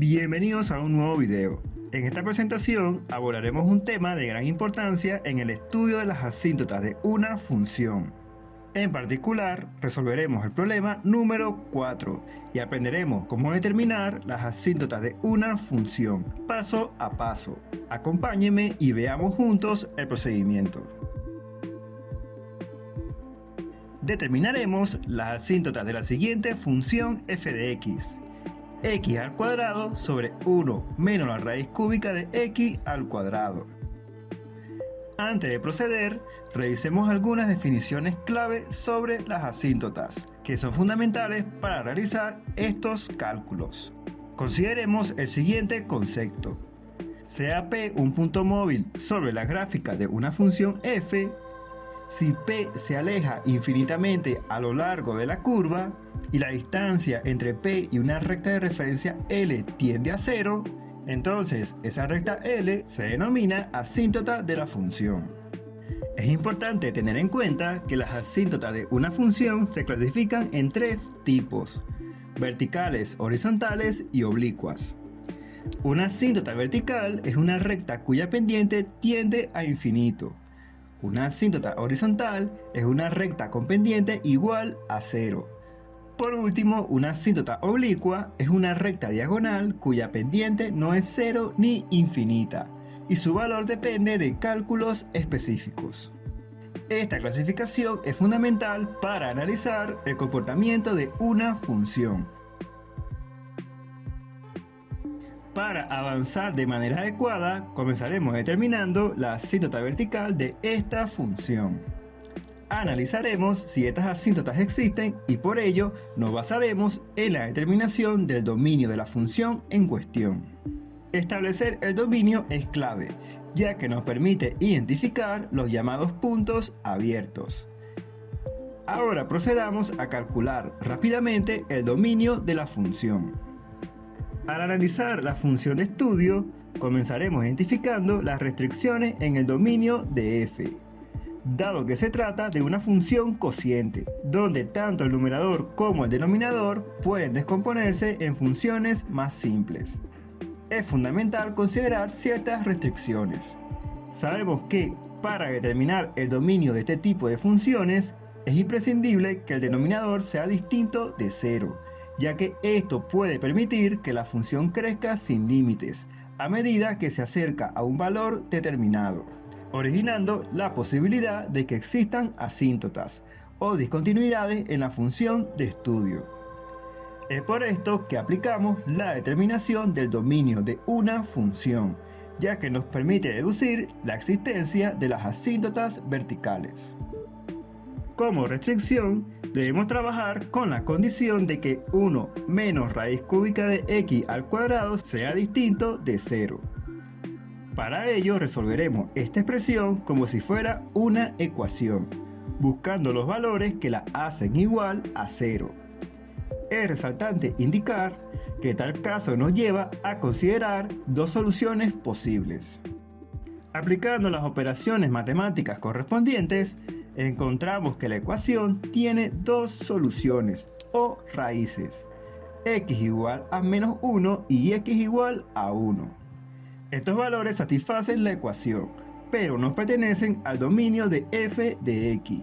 Bienvenidos a un nuevo video. En esta presentación abordaremos un tema de gran importancia en el estudio de las asíntotas de una función. En particular, resolveremos el problema número 4 y aprenderemos cómo determinar las asíntotas de una función, paso a paso. Acompáñenme y veamos juntos el procedimiento. Determinaremos las asíntotas de la siguiente función f de x. X al cuadrado sobre 1 menos la raíz cúbica de x al cuadrado. Antes de proceder, revisemos algunas definiciones clave sobre las asíntotas, que son fundamentales para realizar estos cálculos. Consideremos el siguiente concepto. Sea P un punto móvil sobre la gráfica de una función f, si P se aleja infinitamente a lo largo de la curva y la distancia entre P y una recta de referencia L tiende a 0, entonces esa recta L se denomina asíntota de la función. Es importante tener en cuenta que las asíntotas de una función se clasifican en tres tipos: verticales, horizontales y oblicuas. Una asíntota vertical es una recta cuya pendiente tiende a infinito. Una asíntota horizontal es una recta con pendiente igual a 0. Por último, una asíntota oblicua es una recta diagonal cuya pendiente no es 0 ni infinita, y su valor depende de cálculos específicos. Esta clasificación es fundamental para analizar el comportamiento de una función. Para avanzar de manera adecuada, comenzaremos determinando la asíntota vertical de esta función. Analizaremos si estas asíntotas existen y por ello nos basaremos en la determinación del dominio de la función en cuestión. Establecer el dominio es clave, ya que nos permite identificar los llamados puntos abiertos. Ahora procedamos a calcular rápidamente el dominio de la función. Al analizar la función de estudio, comenzaremos identificando las restricciones en el dominio de f. Dado que se trata de una función cociente, donde tanto el numerador como el denominador pueden descomponerse en funciones más simples, es fundamental considerar ciertas restricciones. Sabemos que para determinar el dominio de este tipo de funciones, es imprescindible que el denominador sea distinto de 0, ya que esto puede permitir que la función crezca sin límites a medida que se acerca a un valor determinado, originando la posibilidad de que existan asíntotas o discontinuidades en la función de estudio. Es por esto que aplicamos la determinación del dominio de una función, ya que nos permite deducir la existencia de las asíntotas verticales. Como restricción, debemos trabajar con la condición de que 1 menos raíz cúbica de x al cuadrado sea distinto de 0. Para ello resolveremos esta expresión como si fuera una ecuación, buscando los valores que la hacen igual a 0. Es resaltante indicar que tal caso nos lleva a considerar dos soluciones posibles. Aplicando las operaciones matemáticas correspondientes, encontramos que la ecuación tiene dos soluciones o raíces: x igual a menos 1 y x igual a 1. Estos valores satisfacen la ecuación, pero no pertenecen al dominio de f de x,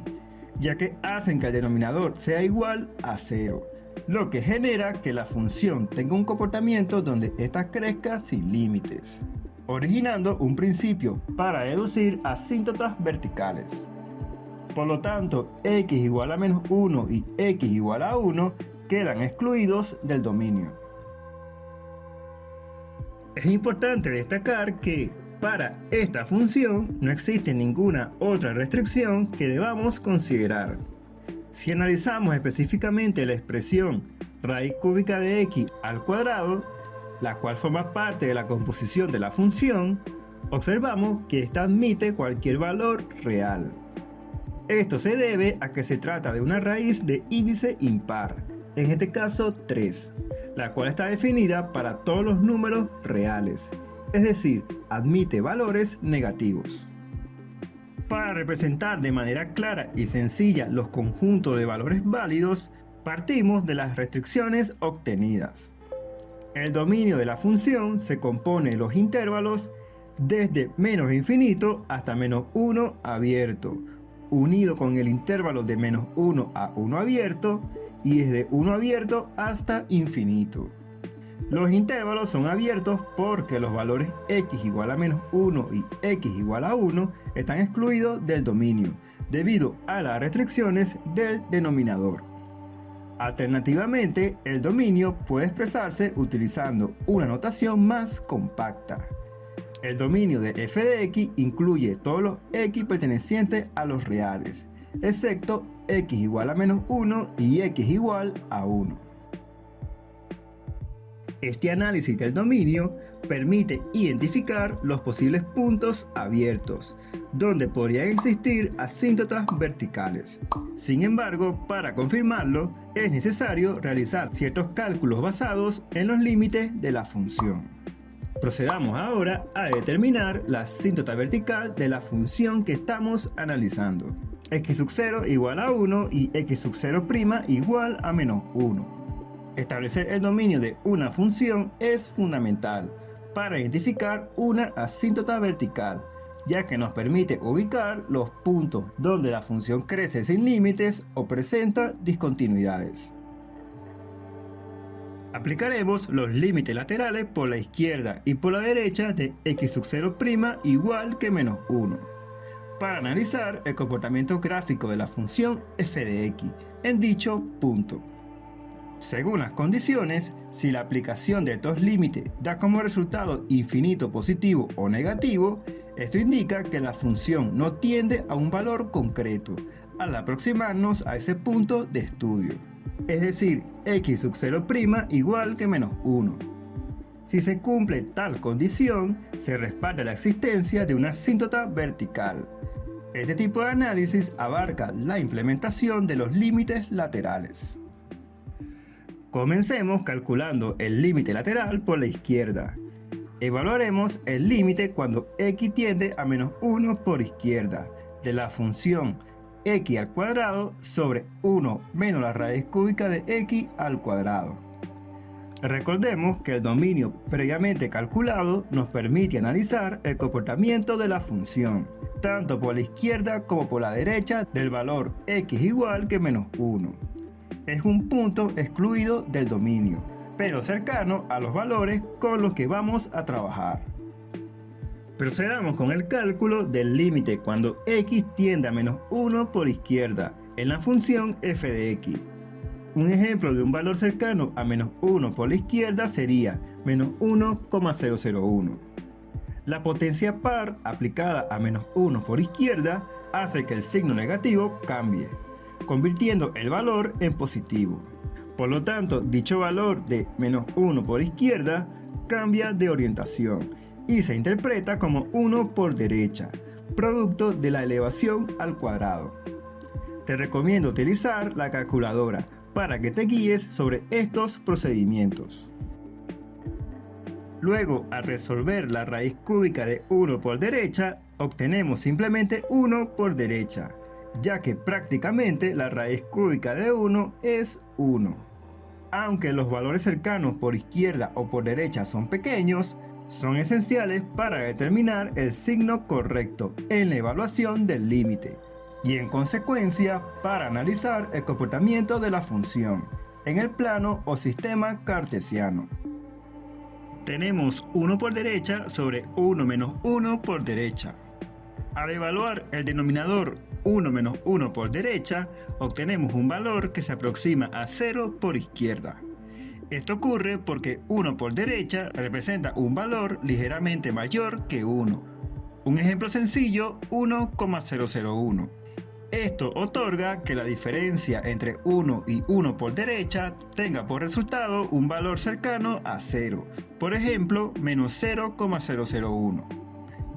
ya que hacen que el denominador sea igual a 0, lo que genera que la función tenga un comportamiento donde ésta crezca sin límites, originando un principio para deducir asíntotas verticales. Por lo tanto, x igual a menos 1 y x igual a 1 quedan excluidos del dominio. Es importante destacar que para esta función no existe ninguna otra restricción que debamos considerar. Si analizamos específicamente la expresión raíz cúbica de x al cuadrado, la cual forma parte de la composición de la función, observamos que esta admite cualquier valor real. Esto se debe a que se trata de una raíz de índice impar, en este caso 3, la cual está definida para todos los números reales, es decir, admite valores negativos. Para representar de manera clara y sencilla los conjuntos de valores válidos, partimos de las restricciones obtenidas. El dominio de la función se compone de los intervalos desde menos infinito hasta menos 1 abierto, unido con el intervalo de menos 1 a 1 abierto y desde 1 abierto hasta infinito. Los intervalos son abiertos porque los valores x igual a menos 1 y x igual a 1 están excluidos del dominio, debido a las restricciones del denominador. Alternativamente, el dominio puede expresarse utilizando una notación más compacta. El dominio de f de x incluye todos los x pertenecientes a los reales, excepto x igual a menos 1 y x igual a 1. Este análisis del dominio permite identificar los posibles puntos abiertos, donde podrían existir asíntotas verticales. Sin embargo, para confirmarlo, es necesario realizar ciertos cálculos basados en los límites de la función. Procedamos ahora a determinar la asíntota vertical de la función que estamos analizando. X sub 0 igual a 1 y x sub 0' igual a menos 1. Establecer el dominio de una función es fundamental para identificar una asíntota vertical, ya que nos permite ubicar los puntos donde la función crece sin límites o presenta discontinuidades. Aplicaremos los límites laterales por la izquierda y por la derecha de x sub 0' igual que menos 1, para analizar el comportamiento gráfico de la función f de x en dicho punto. Según las condiciones, si la aplicación de estos límites da como resultado infinito positivo o negativo, esto indica que la función no tiende a un valor concreto al aproximarnos a ese punto de estudio, es decir, x sub 0' igual que menos 1. Si se cumple tal condición, se respalda la existencia de una asíntota vertical. Este tipo de análisis abarca la implementación de los límites laterales. Comencemos calculando el límite lateral por la izquierda. Evaluaremos el límite cuando x tiende a menos 1 por izquierda de la función x al cuadrado sobre 1 menos la raíz cúbica de x al cuadrado. Recordemos que el dominio previamente calculado nos permite analizar el comportamiento de la función, tanto por la izquierda como por la derecha del valor x igual que menos 1. Es un punto excluido del dominio, pero cercano a los valores con los que vamos a trabajar. Procedamos con el cálculo del límite cuando x tiende a menos 1 por izquierda en la función f de x. Un ejemplo de un valor cercano a menos 1 por la izquierda sería menos 1,001. La potencia par aplicada a menos 1 por izquierda hace que el signo negativo cambie, convirtiendo el valor en positivo. Por lo tanto, dicho valor de menos 1 por izquierda cambia de orientación y se interpreta como 1 por derecha, producto de la elevación al cuadrado. Te recomiendo utilizar la calculadora para que te guíes sobre estos procedimientos. Luego, al resolver la raíz cúbica de 1 por derecha, obtenemos simplemente 1 por derecha, ya que prácticamente la raíz cúbica de 1 es 1. Aunque los valores cercanos por izquierda o por derecha son pequeños, son esenciales para determinar el signo correcto en la evaluación del límite y en consecuencia para analizar el comportamiento de la función en el plano o sistema cartesiano. Tenemos 1 por derecha sobre 1 menos 1 por derecha. Al evaluar el denominador 1 menos 1 por derecha, obtenemos un valor que se aproxima a 0 por izquierda. Esto ocurre porque 1 por derecha representa un valor ligeramente mayor que 1. Un ejemplo sencillo, 1,001. Esto otorga que la diferencia entre 1 y 1 por derecha tenga por resultado un valor cercano a 0, por ejemplo, menos 0,001.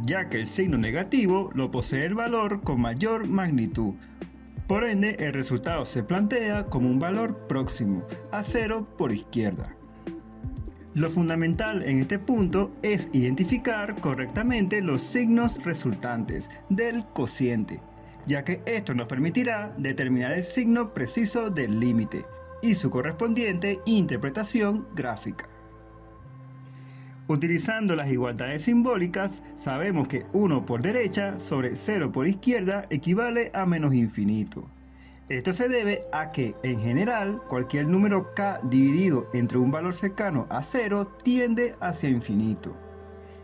Ya que el signo negativo lo posee el valor con mayor magnitud. Por ende, el resultado se plantea como un valor próximo a 0 por izquierda. Lo fundamental en este punto es identificar correctamente los signos resultantes del cociente, ya que esto nos permitirá determinar el signo preciso del límite y su correspondiente interpretación gráfica. Utilizando las igualdades simbólicas, sabemos que 1 por derecha sobre 0 por izquierda equivale a menos infinito. Esto se debe a que, en general, cualquier número k dividido entre un valor cercano a 0 tiende hacia infinito.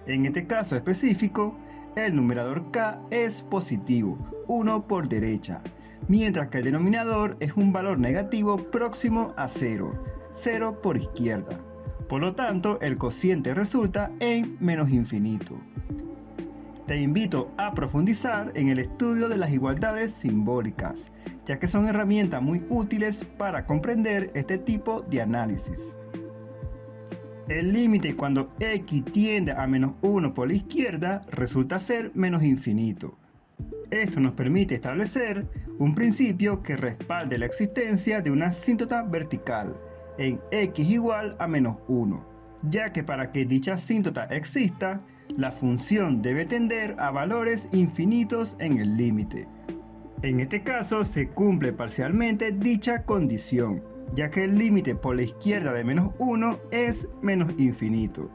En este caso específico, el numerador k es positivo, 1 por derecha, mientras que el denominador es un valor negativo próximo a 0, 0 por izquierda. Por lo tanto, el cociente resulta en menos infinito. Te invito a profundizar en el estudio de las igualdades simbólicas, ya que son herramientas muy útiles para comprender este tipo de análisis. El límite cuando x tiende a menos 1 por la izquierda resulta ser menos infinito. Esto nos permite establecer un principio que respalde la existencia de una asíntota vertical en x igual a menos 1, ya que para que dicha asíntota exista, la función debe tender a valores infinitos en el límite. En este caso se cumple parcialmente dicha condición, ya que el límite por la izquierda de menos 1 es menos infinito.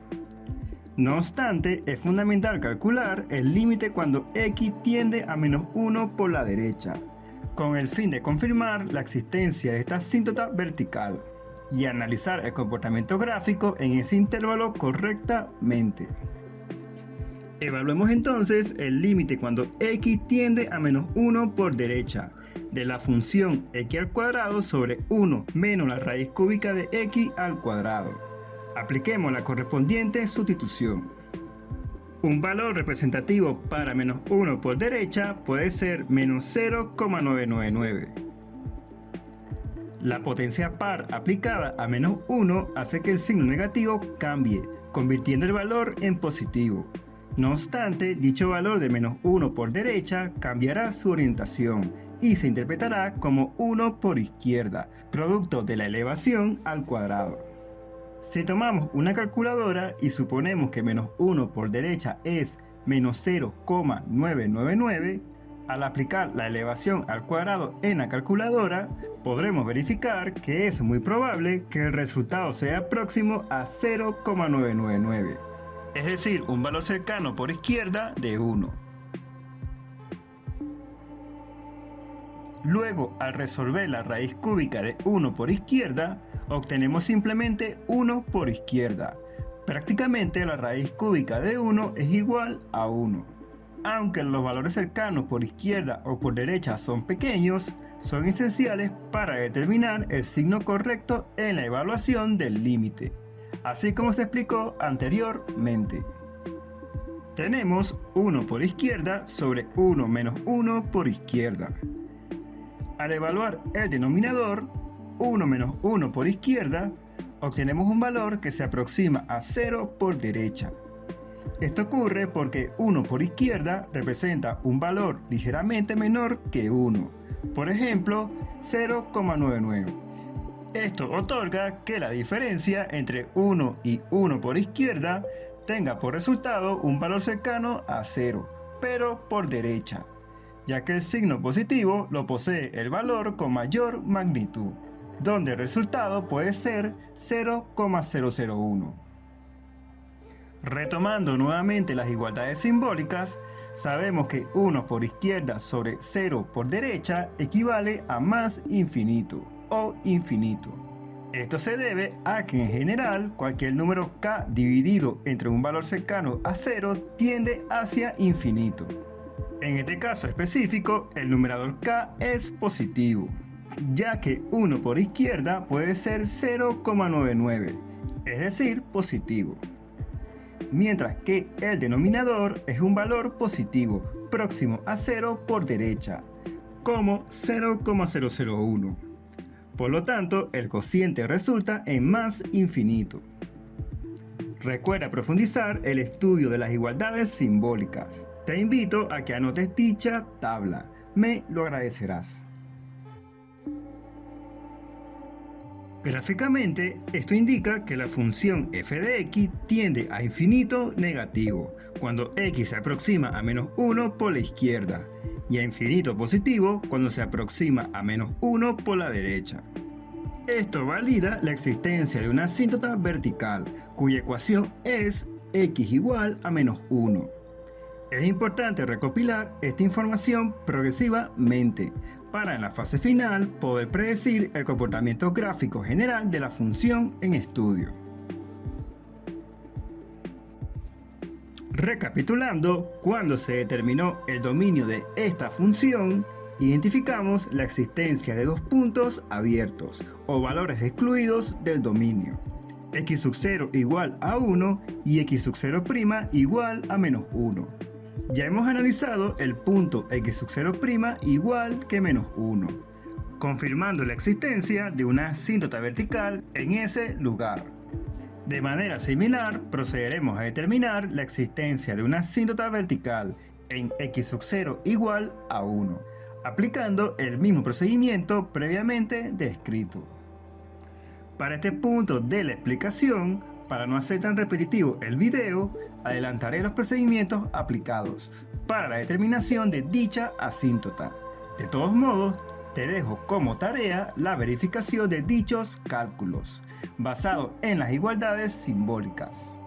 No obstante, es fundamental calcular el límite cuando x tiende a menos 1 por la derecha, con el fin de confirmar la existencia de esta asíntota vertical y analizar el comportamiento gráfico en ese intervalo correctamente. Evaluemos entonces el límite cuando x tiende a menos 1 por derecha de la función x al cuadrado sobre 1 menos la raíz cúbica de x al cuadrado. Apliquemos la correspondiente sustitución. Un valor representativo para menos 1 por derecha puede ser menos 0,999. La potencia par aplicada a menos 1 hace que el signo negativo cambie, convirtiendo el valor en positivo. No obstante, dicho valor de menos 1 por derecha cambiará su orientación y se interpretará como 1 por izquierda, producto de la elevación al cuadrado. Si tomamos una calculadora y suponemos que menos 1 por derecha es menos 0,999, al aplicar la elevación al cuadrado en la calculadora, podremos verificar que es muy probable que el resultado sea próximo a 0,999. Es decir, un valor cercano por izquierda de 1. Luego, al resolver la raíz cúbica de 1 por izquierda, obtenemos simplemente 1 por izquierda. Prácticamente la raíz cúbica de 1 es igual a 1. Aunque los valores cercanos por izquierda o por derecha son pequeños, son esenciales para determinar el signo correcto en la evaluación del límite, así como se explicó anteriormente. Tenemos 1 por izquierda sobre 1 menos 1 por izquierda. Al evaluar el denominador, 1 menos 1 por izquierda, obtenemos un valor que se aproxima a 0 por derecha. Esto ocurre porque 1 por izquierda representa un valor ligeramente menor que 1, por ejemplo 0,99. Esto otorga que la diferencia entre 1 y 1 por izquierda tenga por resultado un valor cercano a 0, pero por derecha, ya que el signo positivo lo posee el valor con mayor magnitud, donde el resultado puede ser 0,001. Retomando nuevamente las igualdades simbólicas, sabemos que 1 por izquierda sobre 0 por derecha equivale a más infinito o infinito. Esto se debe a que en general cualquier número k dividido entre un valor cercano a 0 tiende hacia infinito. En este caso específico, el numerador k es positivo, ya que 1 por izquierda puede ser 0,99, es decir, positivo. Mientras que el denominador es un valor positivo, próximo a 0 por derecha, como 0,001. Por lo tanto, el cociente resulta en más infinito. Recuerda profundizar el estudio de las igualdades simbólicas. Te invito a que anotes dicha tabla. Me lo agradecerás. Gráficamente, esto indica que la función f de x tiende a infinito negativo cuando x se aproxima a menos 1 por la izquierda y a infinito positivo cuando se aproxima a menos 1 por la derecha. Esto valida la existencia de una asíntota vertical cuya ecuación es x igual a menos 1. Es importante recopilar esta información progresivamente para en la fase final poder predecir el comportamiento gráfico general de la función en estudio. Recapitulando, cuando se determinó el dominio de esta función, identificamos la existencia de dos puntos abiertos o valores excluidos del dominio, x sub 0 igual a 1 y x sub 0' igual a menos 1. Ya hemos analizado el punto x sub 0' igual que menos 1, confirmando la existencia de una asíntota vertical en ese lugar. De manera similar, procederemos a determinar la existencia de una asíntota vertical en x sub 0 igual a 1, aplicando el mismo procedimiento previamente descrito. Para este punto de la explicación, para no hacer tan repetitivo el video, adelantaré los procedimientos aplicados para la determinación de dicha asíntota. De todos modos, te dejo como tarea la verificación de dichos cálculos, basado en las igualdades simbólicas.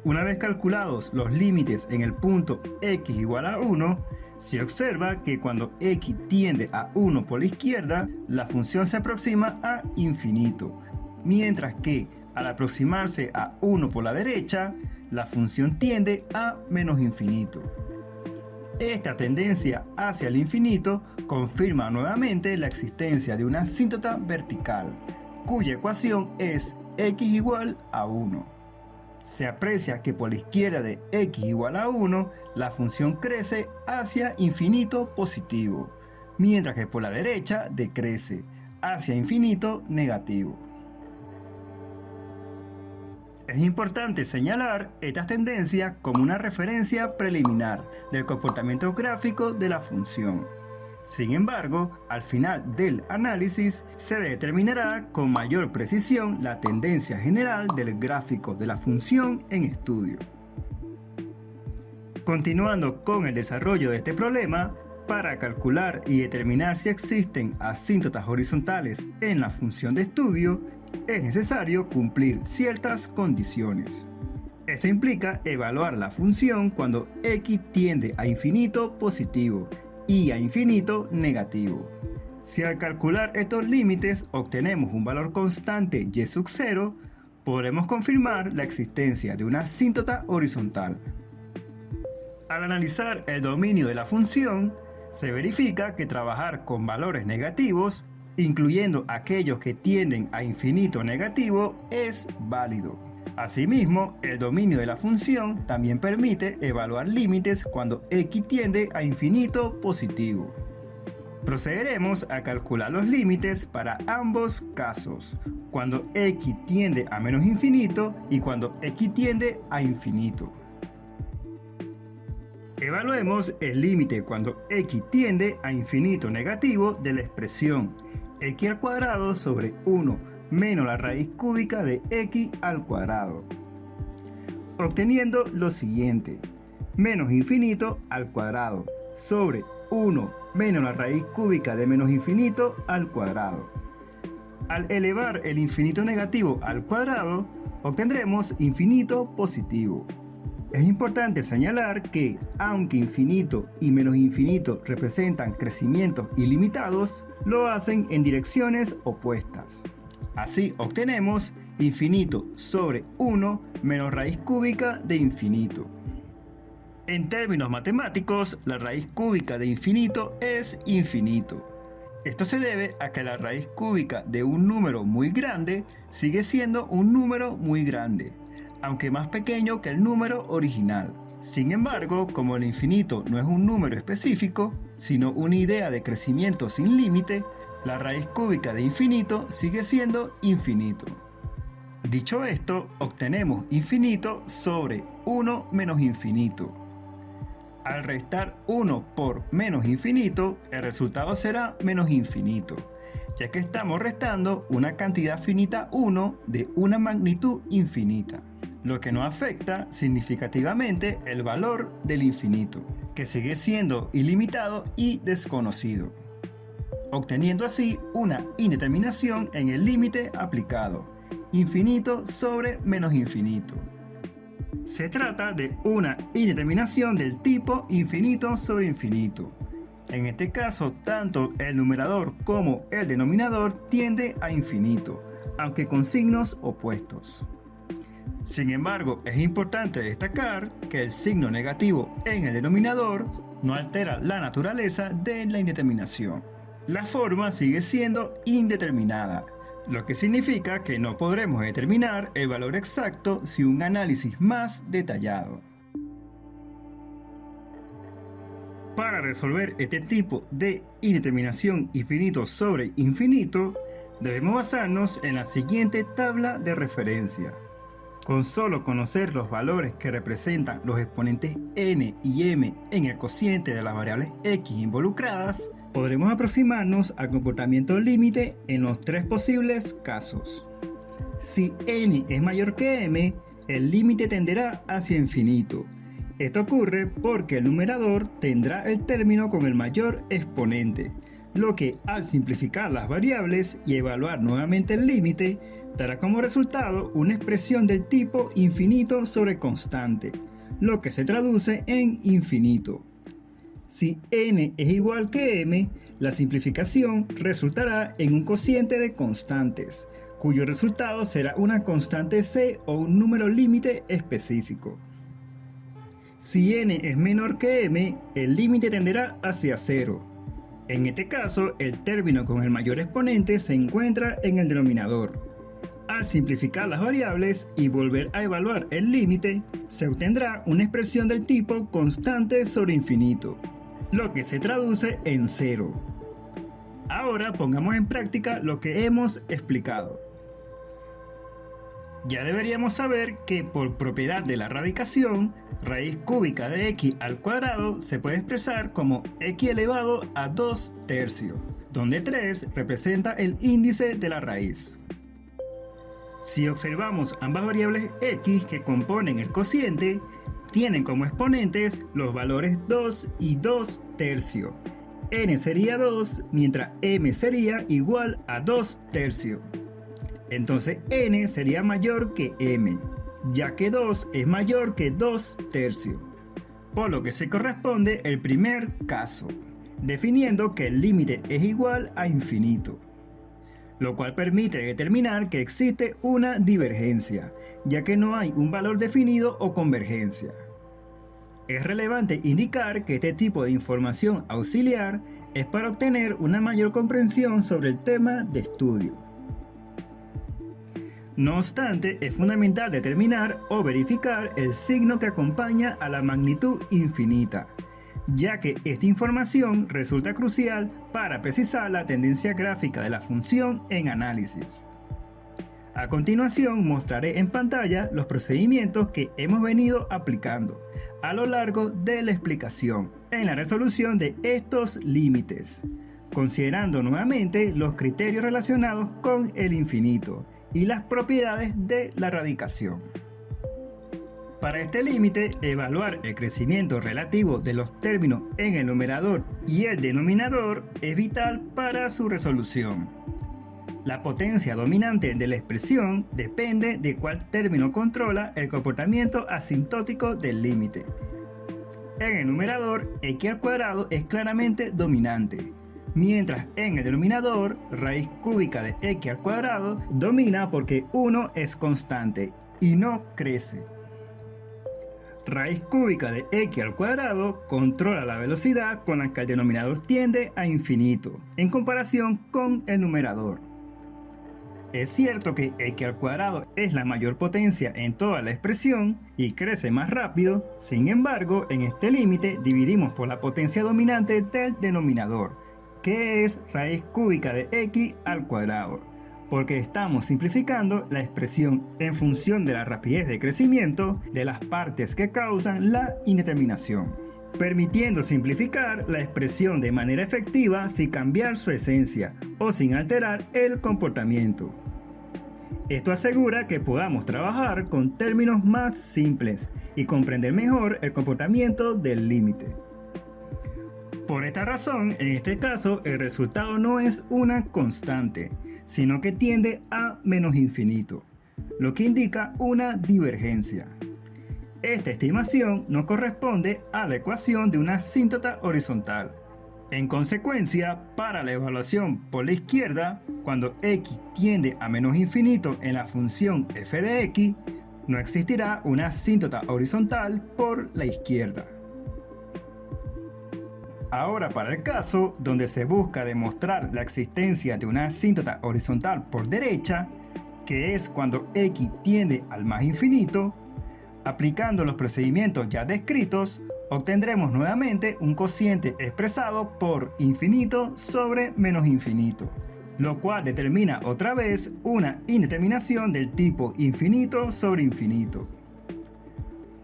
Una vez calculados los límites en el punto x igual a 1, se observa que cuando x tiende a 1 por la izquierda, la función se aproxima a infinito, mientras que al aproximarse a 1 por la derecha, la función tiende a menos infinito. Esta tendencia hacia el infinito confirma nuevamente la existencia de una asíntota vertical, cuya ecuación es x igual a 1. Se aprecia que por la izquierda de x igual a 1, la función crece hacia infinito positivo, mientras que por la derecha decrece hacia infinito negativo. Es importante señalar estas tendencias como una referencia preliminar del comportamiento gráfico de la función. Sin embargo, al final del análisis se determinará con mayor precisión la tendencia general del gráfico de la función en estudio. Continuando con el desarrollo de este problema, para calcular y determinar si existen asíntotas horizontales en la función de estudio, es necesario cumplir ciertas condiciones. Esto implica evaluar la función cuando x tiende a infinito positivo y a infinito negativo. Si al calcular estos límites obtenemos un valor constante y sub 0, podremos confirmar la existencia de una asíntota horizontal. Al analizar el dominio de la función, se verifica que trabajar con valores negativos, incluyendo aquellos que tienden a infinito negativo, es válido. Asimismo, el dominio de la función también permite evaluar límites cuando x tiende a infinito positivo. Procederemos a calcular los límites para ambos casos, cuando x tiende a menos infinito y cuando x tiende a infinito. Evaluemos el límite cuando x tiende a infinito negativo de la expresión x al cuadrado sobre 1 menos la raíz cúbica de x al cuadrado, obteniendo lo siguiente: menos infinito al cuadrado sobre 1 menos la raíz cúbica de menos infinito al cuadrado. Al elevar el infinito negativo al cuadrado, obtendremos infinito positivo. Es importante señalar que, aunque infinito y menos infinito representan crecimientos ilimitados, lo hacen en direcciones opuestas. Así obtenemos infinito sobre 1 menos raíz cúbica de infinito. En términos matemáticos, la raíz cúbica de infinito es infinito. Esto se debe a que la raíz cúbica de un número muy grande sigue siendo un número muy grande, aunque más pequeño que el número original. Sin embargo, como el infinito no es un número específico, sino una idea de crecimiento sin límite, la raíz cúbica de infinito sigue siendo infinito. Dicho esto, obtenemos infinito sobre 1 menos infinito. Al restar 1 por menos infinito, el resultado será menos infinito. ya que estamos restando una cantidad finita 1 de una magnitud infinita, lo que no afecta significativamente el valor del infinito, que sigue siendo ilimitado y desconocido, obteniendo así una indeterminación en el límite aplicado, infinito sobre menos infinito. Se trata de una indeterminación del tipo infinito sobre infinito. En este caso, tanto el numerador como el denominador tiende a infinito, aunque con signos opuestos. Sin embargo, es importante destacar que el signo negativo en el denominador no altera la naturaleza de la indeterminación. La forma sigue siendo indeterminada, lo que significa que no podremos determinar el valor exacto sin un análisis más detallado. Para resolver este tipo de indeterminación infinito sobre infinito, debemos basarnos en la siguiente tabla de referencia. Con solo conocer los valores que representan los exponentes n y m en el cociente de las variables x involucradas, podremos aproximarnos al comportamiento límite en los tres posibles casos. Si n es mayor que m, el límite tenderá hacia infinito. Esto ocurre porque el numerador tendrá el término con el mayor exponente, lo que al simplificar las variables y evaluar nuevamente el límite, dará como resultado una expresión del tipo infinito sobre constante, lo que se traduce en infinito. Si n es igual que m, la simplificación resultará en un cociente de constantes, cuyo resultado será una constante c o un número límite específico. Si n es menor que m, el límite tenderá hacia 0. En este caso, el término con el mayor exponente se encuentra en el denominador. Al simplificar las variables y volver a evaluar el límite, se obtendrá una expresión del tipo constante sobre infinito, lo que se traduce en 0. Ahora pongamos en práctica lo que hemos explicado. Ya deberíamos saber que por propiedad de la radicación, raíz cúbica de x al cuadrado se puede expresar como x elevado a 2 tercios, donde 3 representa el índice de la raíz. Si observamos ambas variables x que componen el cociente, tienen como exponentes los valores 2 y 2 tercios. N sería 2, mientras m sería igual a 2 tercios. Entonces n sería mayor que m, ya que 2 es mayor que 2 tercios. Por lo que se corresponde el primer caso, definiendo que el límite es igual a infinito, lo cual permite determinar que existe una divergencia, ya que no hay un valor definido o convergencia. Es relevante indicar que este tipo de información auxiliar es para obtener una mayor comprensión sobre el tema de estudio. No obstante, es fundamental determinar o verificar el signo que acompaña a la magnitud infinita, ya que esta información resulta crucial para precisar la tendencia gráfica de la función en análisis. A continuación mostraré en pantalla los procedimientos que hemos venido aplicando a lo largo de la explicación en la resolución de estos límites, considerando nuevamente los criterios relacionados con el infinito y las propiedades de la radicación. Para este límite, evaluar el crecimiento relativo de los términos en el numerador y el denominador es vital para su resolución. La potencia dominante de la expresión depende de cuál término controla el comportamiento asintótico del límite. En el numerador, x al cuadrado es claramente dominante, mientras en el denominador, raíz cúbica de x al cuadrado domina porque 1 es constante y no crece. Raíz cúbica de x al cuadrado controla la velocidad con la que el denominador tiende a infinito, en comparación con el numerador. Es cierto que x al cuadrado es la mayor potencia en toda la expresión y crece más rápido, sin embargo, en este límite dividimos por la potencia dominante del denominador, que es raíz cúbica de x al cuadrado, porque estamos simplificando la expresión en función de la rapidez de crecimiento de las partes que causan la indeterminación. permitiendo simplificar la expresión de manera efectiva sin cambiar su esencia o sin alterar el comportamiento. Esto asegura que podamos trabajar con términos más simples y comprender mejor el comportamiento del límite. Por esta razón, en este caso, el resultado no es una constante, sino que tiende a menos infinito, lo que indica una divergencia. Esta estimación no corresponde a la ecuación de una asíntota horizontal. En consecuencia, para la evaluación por la izquierda, cuando x tiende a menos infinito en la función f de x, no existirá una asíntota horizontal por la izquierda. Ahora, para el caso donde se busca demostrar la existencia de una asíntota horizontal por derecha, que es cuando x tiende al más infinito, aplicando los procedimientos ya descritos, obtendremos nuevamente un cociente expresado por infinito sobre menos infinito, lo cual determina otra vez una indeterminación del tipo infinito sobre infinito.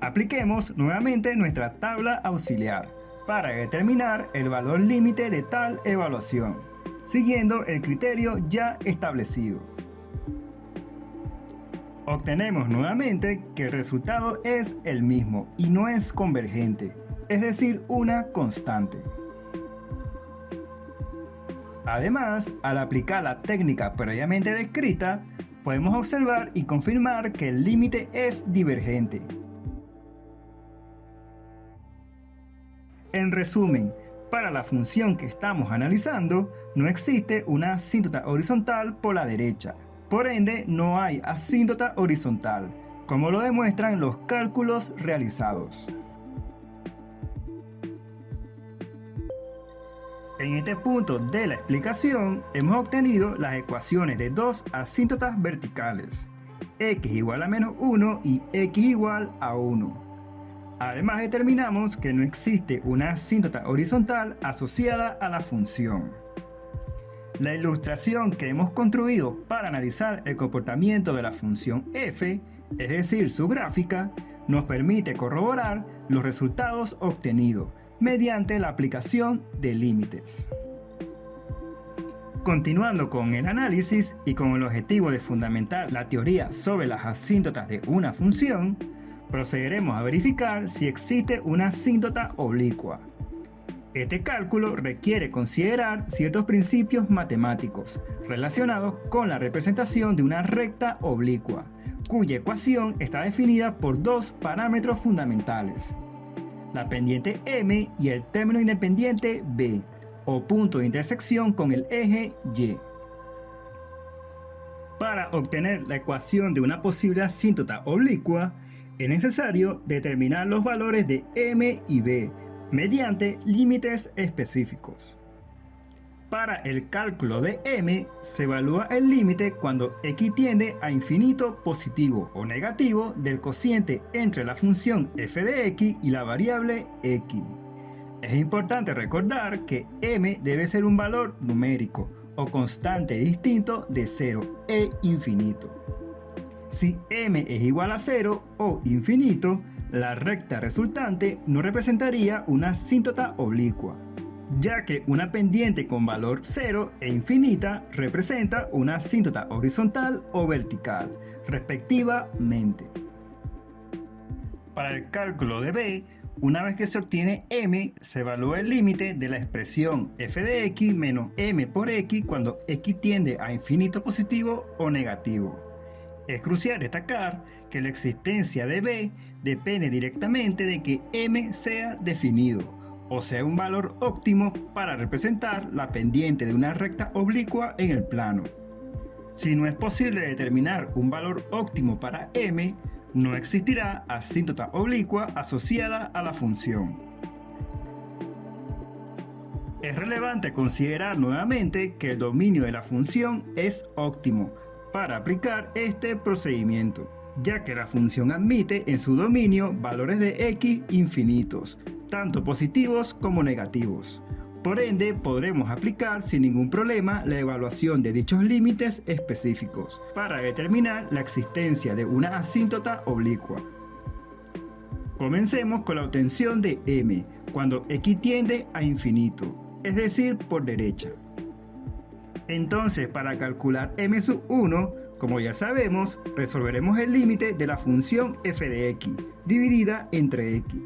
Apliquemos nuevamente nuestra tabla auxiliar para determinar el valor límite de tal evaluación, siguiendo el criterio ya establecido. Obtenemos nuevamente que el resultado es el mismo y no es convergente, es decir, una constante. Además, al aplicar la técnica previamente descrita, podemos observar y confirmar que el límite es divergente. En resumen, para la función que estamos analizando, no existe una asíntota horizontal por la derecha. Por ende, no hay asíntota horizontal, como lo demuestran los cálculos realizados. En este punto de la explicación, hemos obtenido las ecuaciones de dos asíntotas verticales, x igual a menos 1 y x igual a 1. Además, determinamos que no existe una asíntota horizontal asociada a la función. La ilustración que hemos construido para analizar el comportamiento de la función f, es decir, su gráfica, nos permite corroborar los resultados obtenidos mediante la aplicación de límites. Continuando con el análisis y con el objetivo de fundamentar la teoría sobre las asíntotas de una función, procederemos a verificar si existe una asíntota oblicua. Este cálculo requiere considerar ciertos principios matemáticos relacionados con la representación de una recta oblicua, cuya ecuación está definida por dos parámetros fundamentales: la pendiente m y el término independiente b, o punto de intersección con el eje y. Para obtener la ecuación de una posible asíntota oblicua, es necesario determinar los valores de m y b mediante límites específicos. Para el cálculo de m, se evalúa el límite cuando x tiende a infinito positivo o negativo del cociente entre la función f de x y la variable x. Es importante recordar que m debe ser un valor numérico o constante distinto de 0 e infinito. Si m es igual a 0 o infinito, la recta resultante no representaría una asíntota oblicua, ya que una pendiente con valor 0 e infinita representa una asíntota horizontal o vertical, respectivamente. Para el cálculo de b, una vez que se obtiene m, se evalúa el límite de la expresión f de x menos m por x cuando x tiende a infinito positivo o negativo. Es crucial destacar que la existencia de b depende directamente de que m sea definido, o sea un valor óptimo para representar la pendiente de una recta oblicua en el plano. Si no es posible determinar un valor óptimo para m, no existirá asíntota oblicua asociada a la función. Es relevante considerar nuevamente que el dominio de la función es óptimo para aplicar este procedimiento, ya que la función admite en su dominio valores de x infinitos, tanto positivos como negativos. Por ende, podremos aplicar sin ningún problema la evaluación de dichos límites específicos para determinar la existencia de una asíntota oblicua. Comencemos con la obtención de m, cuando x tiende a infinito, es decir, por derecha. Entonces, para calcular m sub 1, como ya sabemos, resolveremos el límite de la función f de x, dividida entre x.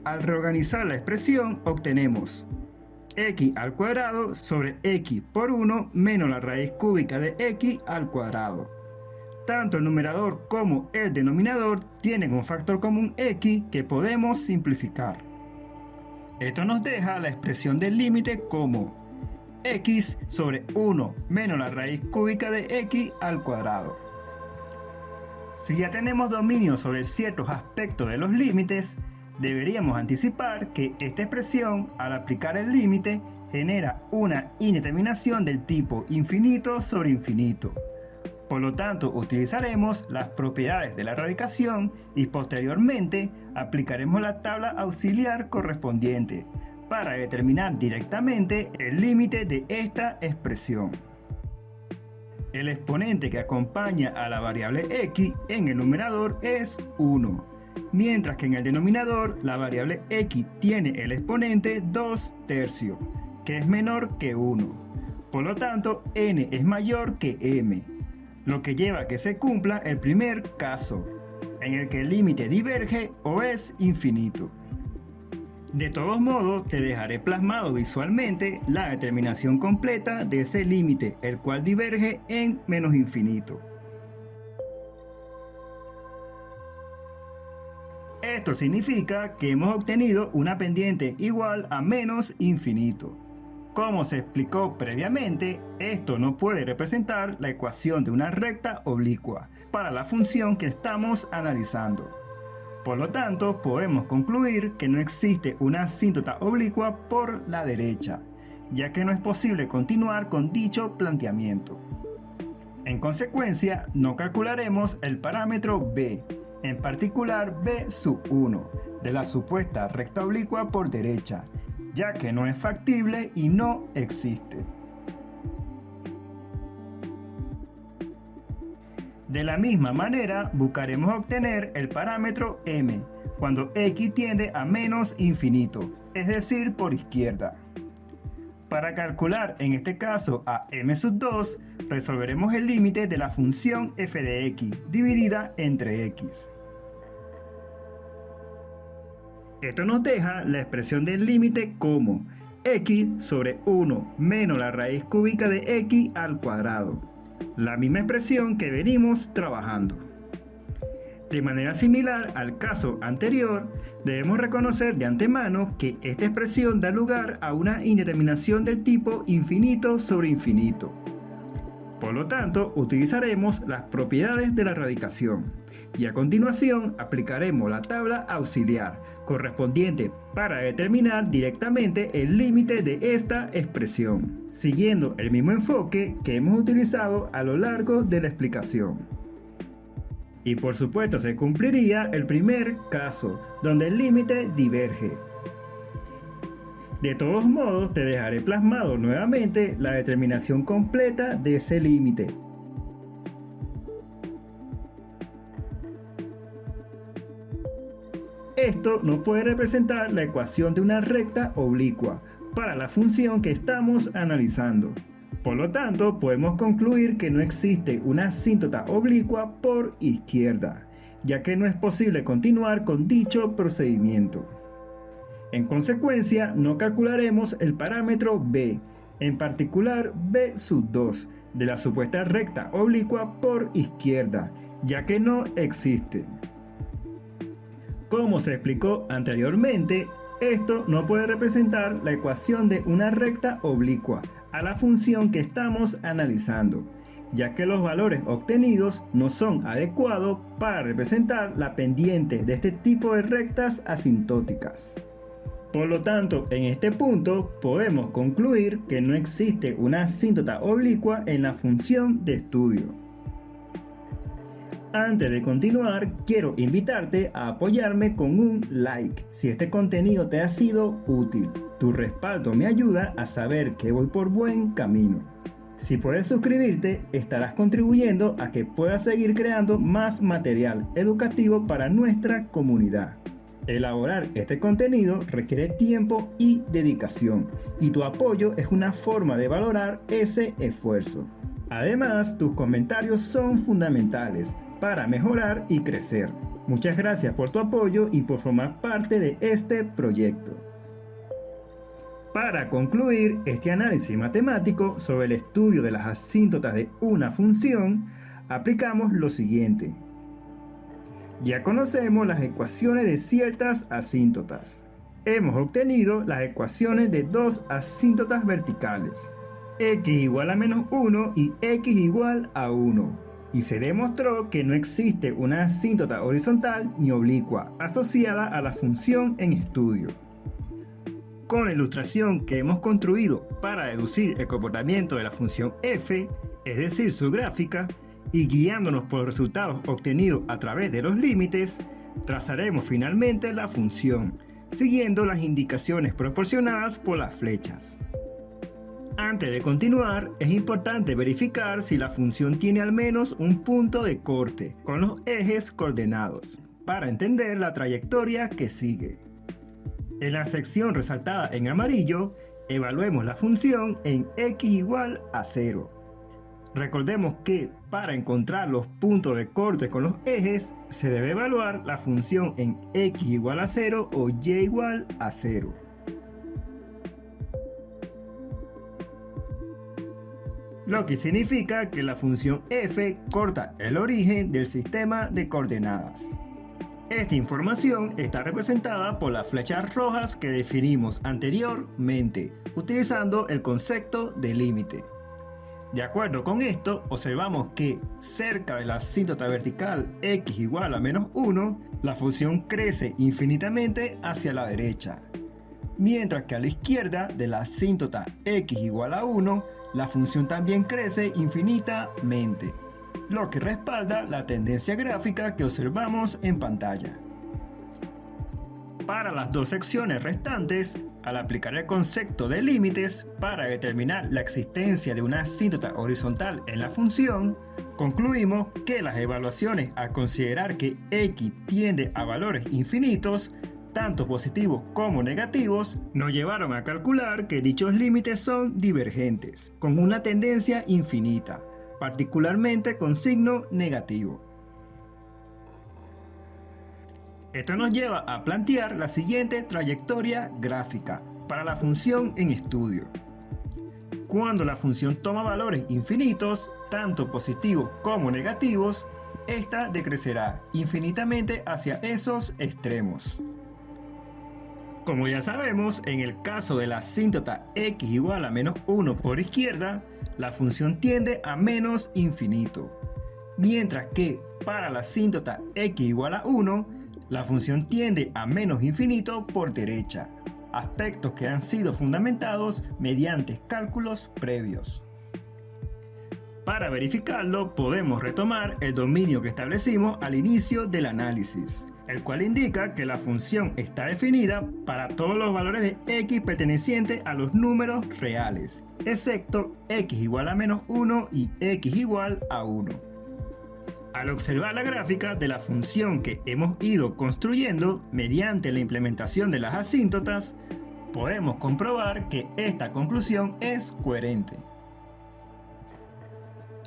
Al reorganizar la expresión, obtenemos x al cuadrado sobre x por 1 menos la raíz cúbica de x al cuadrado. Tanto el numerador como el denominador tienen un factor común x que podemos simplificar. Esto nos deja la expresión del límite como x sobre 1 menos la raíz cúbica de x al cuadrado. Si ya tenemos dominio sobre ciertos aspectos de los límites, deberíamos anticipar que esta expresión, al aplicar el límite, genera una indeterminación del tipo infinito sobre infinito. Por lo tanto, utilizaremos las propiedades de la radicación y posteriormente aplicaremos la tabla auxiliar correspondiente para determinar directamente el límite de esta expresión. El exponente que acompaña a la variable x en el numerador es 1, mientras que en el denominador la variable x tiene el exponente 2/3, que es menor que 1. Por lo tanto, n es mayor que m, lo que lleva a que se cumpla el primer caso, en el que el límite diverge o es infinito. De todos modos, te dejaré plasmado visualmente la determinación completa de ese límite, el cual diverge en menos infinito. Esto significa que hemos obtenido una pendiente igual a menos infinito. Como se explicó previamente, esto no puede representar la ecuación de una recta oblicua para la función que estamos analizando. Por lo tanto, podemos concluir que no existe una asíntota oblicua por la derecha, ya que no es posible continuar con dicho planteamiento. En consecuencia, no calcularemos el parámetro b, en particular b sub 1, de la supuesta recta oblicua por derecha, ya que no es factible y no existe. De la misma manera, buscaremos obtener el parámetro m, cuando x tiende a menos infinito, es decir, por izquierda. Para calcular en este caso a m sub 2, resolveremos el límite de la función f de x, dividida entre x. Esto nos deja la expresión del límite como x sobre 1 menos la raíz cúbica de x al cuadrado, la misma expresión que venimos trabajando. De manera similar al caso anterior, debemos reconocer de antemano que esta expresión da lugar a una indeterminación del tipo infinito sobre infinito. Por lo tanto, utilizaremos las propiedades de la radicación y a continuación aplicaremos la tabla auxiliar correspondiente para determinar directamente el límite de esta expresión, siguiendo el mismo enfoque que hemos utilizado a lo largo de la explicación. Y por supuesto se cumpliría el primer caso, donde el límite diverge. De todos modos, te dejaré plasmado nuevamente la determinación completa de ese límite. Esto no puede representar la ecuación de una recta oblicua para la función que estamos analizando. Por lo tanto, podemos concluir que no existe una asíntota oblicua por izquierda, ya que no es posible continuar con dicho procedimiento. En consecuencia, no calcularemos el parámetro b, en particular b sub 2, de la supuesta recta oblicua por izquierda, ya que no existe. Como se explicó anteriormente, esto no puede representar la ecuación de una recta oblicua a la función que estamos analizando, ya que los valores obtenidos no son adecuados para representar la pendiente de este tipo de rectas asintóticas. Por lo tanto, en este punto podemos concluir que no existe una asíntota oblicua en la función de estudio. Antes de continuar, quiero invitarte a apoyarme con un like si este contenido te ha sido útil. Tu respaldo me ayuda a saber que voy por buen camino. Si puedes suscribirte, estarás contribuyendo a que puedas seguir creando más material educativo para nuestra comunidad. Elaborar este contenido requiere tiempo y dedicación, y tu apoyo es una forma de valorar ese esfuerzo. Además, tus comentarios son fundamentales para mejorar y crecer. Muchas gracias por tu apoyo y por formar parte de este proyecto. Para concluir este análisis matemático sobre el estudio de las asíntotas de una función, aplicamos lo siguiente. Ya conocemos las ecuaciones de ciertas asíntotas. Hemos obtenido las ecuaciones de dos asíntotas verticales, x igual a menos 1 y x igual a 1. Y se demostró que no existe una asíntota horizontal ni oblicua asociada a la función en estudio. Con la ilustración que hemos construido para deducir el comportamiento de la función f, es decir, su gráfica, y guiándonos por los resultados obtenidos a través de los límites, trazaremos finalmente la función, siguiendo las indicaciones proporcionadas por las flechas. Antes de continuar, es importante verificar si la función tiene al menos un punto de corte con los ejes coordenados, para entender la trayectoria que sigue. En la sección resaltada en amarillo, evaluemos la función en x igual a 0. Recordemos que para encontrar los puntos de corte con los ejes, se debe evaluar la función en x igual a 0 o y igual a 0. Lo que significa que la función f corta el origen del sistema de coordenadas. Esta información está representada por las flechas rojas que definimos anteriormente, utilizando el concepto de límite. De acuerdo con esto, observamos que cerca de la asíntota vertical x igual a menos 1, la función crece infinitamente hacia la derecha, mientras que a la izquierda de la asíntota x igual a 1, la función también crece infinitamente, lo que respalda la tendencia gráfica que observamos en pantalla. Para las dos secciones restantes, al aplicar el concepto de límites para determinar la existencia de una asíntota horizontal en la función, concluimos que las evaluaciones al considerar que x tiende a valores infinitos, tanto positivos como negativos, nos llevaron a calcular que dichos límites son divergentes, con una tendencia infinita, particularmente con signo negativo. Esto nos lleva a plantear la siguiente trayectoria gráfica para la función en estudio. Cuando la función toma valores infinitos, tanto positivos como negativos, esta decrecerá infinitamente hacia esos extremos. Como ya sabemos, en el caso de la asíntota x igual a menos 1 por izquierda, la función tiende a menos infinito, mientras que para la asíntota x igual a 1, la función tiende a menos infinito por derecha, aspectos que han sido fundamentados mediante cálculos previos. Para verificarlo, podemos retomar el dominio que establecimos al inicio del análisis, el cual indica que la función está definida para todos los valores de x pertenecientes a los números reales, excepto x igual a menos 1 y x igual a 1. Al observar la gráfica de la función que hemos ido construyendo mediante la implementación de las asíntotas, podemos comprobar que esta conclusión es coherente.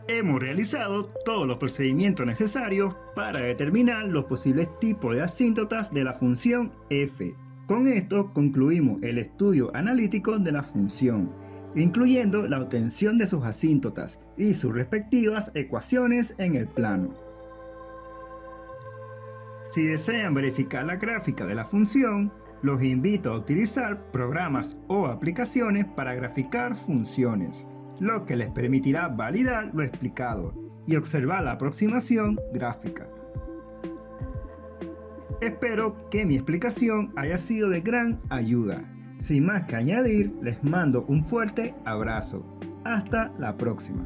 Hemos realizado todos los procedimientos necesarios para determinar los posibles tipos de asíntotas de la función f. Con esto concluimos el estudio analítico de la función, incluyendo la obtención de sus asíntotas y sus respectivas ecuaciones en el plano. Si desean verificar la gráfica de la función, los invito a utilizar programas o aplicaciones para graficar funciones, lo que les permitirá validar lo explicado y observar la aproximación gráfica. Espero que mi explicación haya sido de gran ayuda. Sin más que añadir, les mando un fuerte abrazo. Hasta la próxima.